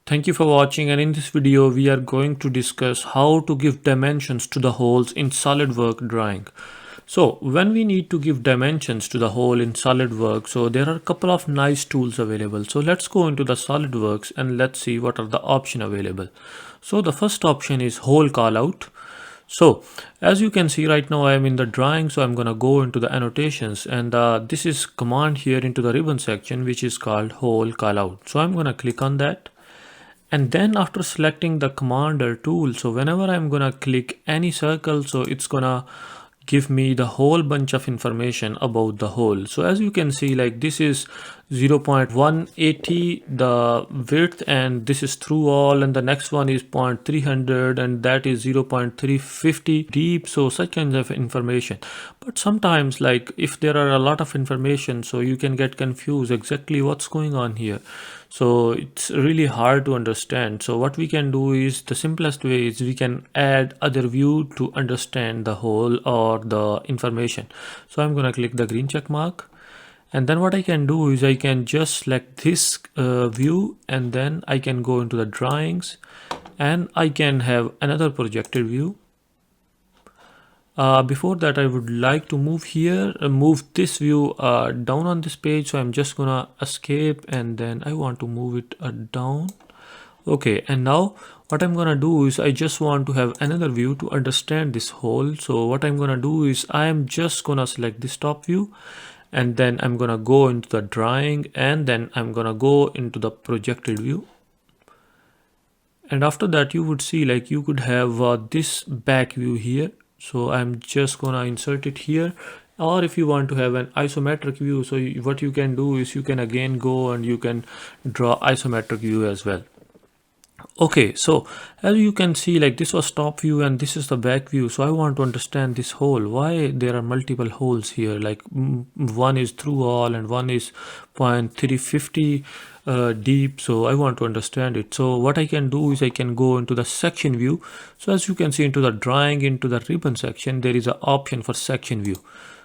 Thank you for watching, and in this video we are going to discuss how to give dimensions to the holes in SolidWorks drawing. So when we need to give dimensions to the hole in SolidWorks, so there are a couple of nice tools available. So let's go into the SolidWorks and let's see what are the options available. So the first option is hole callout. So as you can see right now I am in the drawing, so I'm gonna go into the annotations, and this is command here into the ribbon section which is called hole callout. So I'm gonna click on that. And then after selecting the commander tool, so whenever I'm gonna click any circle, so it's gonna give me the whole bunch of information about the hole. So as you can see, like this is 0.180 the width, and this is through all, and the next one is 0.300, and that is 0.350 deep. So such kinds of information. But sometimes, like if there are a lot of information, so you can get confused exactly what's going on here. So it's really hard to understand. So what we can do is, the simplest way is we can add other view to understand the whole or the information. So I'm gonna click the green check mark, and then what I can do is I can just select this view, and then I can go into the drawings and I can have another projected view. Before that, I would like to move here, move this view down on this page. So I'm just gonna escape, and then I want to move it down. Okay, and now what I'm gonna do is I just want to have another view to understand this hole. So what I'm gonna do is I am just gonna select this top view, and then I'm gonna go into the drawing, and then I'm gonna go into the projected view. And after that, you would see like you could have this back view here. So I'm just gonna insert it here, or if you want to have an isometric view, so what you can do is you can again go and you can draw isometric view as well. Okay, so as you can see, like this was top view and this is the back view. So I want to understand this hole, why there are multiple holes here, like one is through all and one is 0.350 deep. So I want to understand it. So what I can do is I can go into the section view. So as you can see, into the drawing, into the ribbon section, there is an option for section view.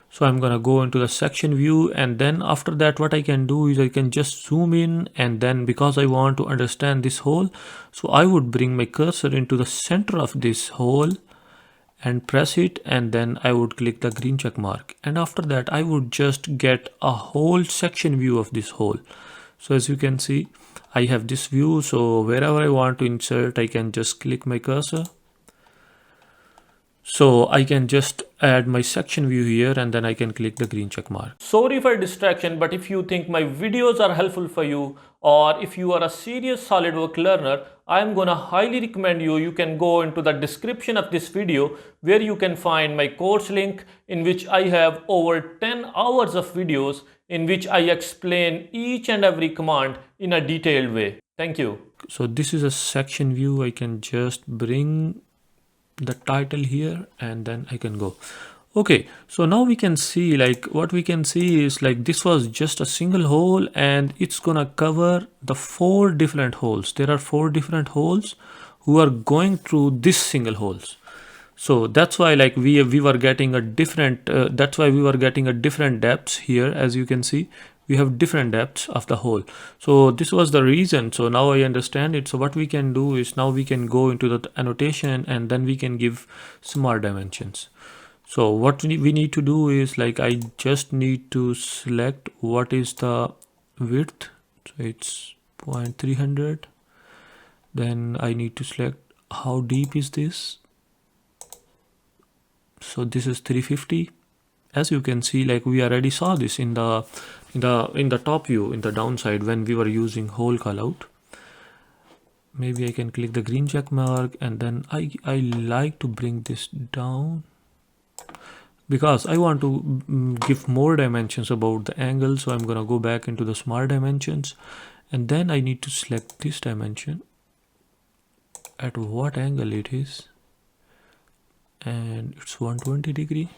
So I'm gonna go into the section view, and then after that what I can do is I can just zoom in, and then because I want to understand this hole, so I would bring my cursor into the center of this hole and press it, and then I would click the green check mark, and after that I would just get a whole section view of this hole. So as you can see, I have this view, so wherever I want to insert I can just click my cursor. So I can just add my section view here, and then I can click the green check mark. Sorry for distraction, but if you think my videos are helpful for you, or if you are a serious SolidWorks learner, I'm gonna highly recommend you can go into the description of this video, where you can find my course link, in which I have over 10 hours of videos in which I explain each and every command in a detailed way. Thank you. So this is a section view. I can just bring the title here, and then I can go. Okay, so now we can see, like what we can see is like this was just a single hole, and it's gonna cover the 4 different holes. There are 4 different holes who are going through this single holes. So that's why like we were getting a different that's why we were getting a different depths here. As you can see, we have different depths of the hole. So this was the reason. So now I understand it. So what we can do is now we can go into the annotation, and then we can give smart dimensions. So what we need to do is, like I just need to select what is the width. So it's 0.300. Then I need to select how deep is this. So this is 350. As you can see, like we already saw this in the top view, in the downside, when we were using hole callout. Maybe I can click the green check mark, and then I like to bring this down because I want to give more dimensions about the angle. So I'm gonna go back into the smart dimensions, and then I need to select this dimension at what angle it is, and it's 120 degree.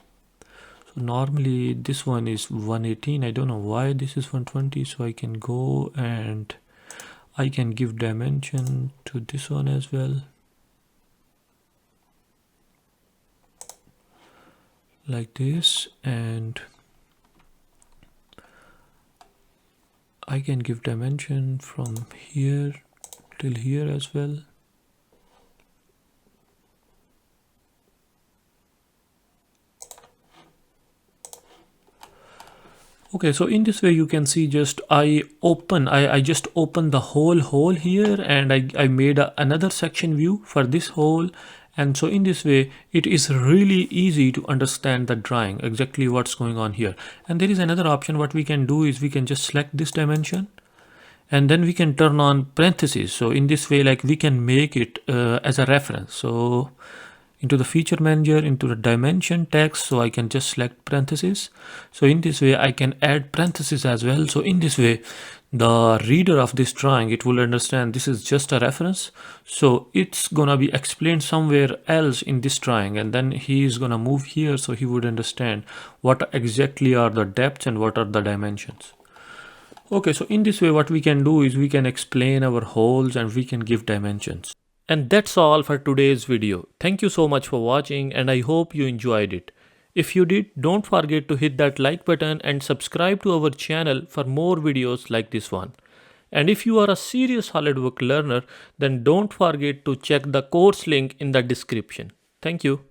So normally this one is 118. I don't know why this is 120. So I can go and I can give dimension to this one as well, like this, and I can give dimension from here till here as well. Okay, so in this way you can see just I just open the whole hole here, and I made another section view for this hole. And so in this way it is really easy to understand the drawing, exactly what's going on here. And there is another option. What we can do is we can just select this dimension, and then we can turn on parentheses. So in this way, like, we can make it as a reference. So into the feature manager, into the dimension text, so I can just select parentheses. So in this way I can add parentheses as well. So in this way the reader of this drawing, it will understand this is just a reference, so it's gonna be explained somewhere else in this drawing, and then he is gonna move here, so he would understand what exactly are the depths and what are the dimensions. Okay, so in this way what we can do is we can explain our holes and we can give dimensions. And that's all for today's video. Thank you so much for watching, and I hope you enjoyed it. If you did, don't forget to hit that like button and subscribe to our channel for more videos like this one. And if you are a serious SolidWorks learner, then don't forget to check the course link in the description. Thank you.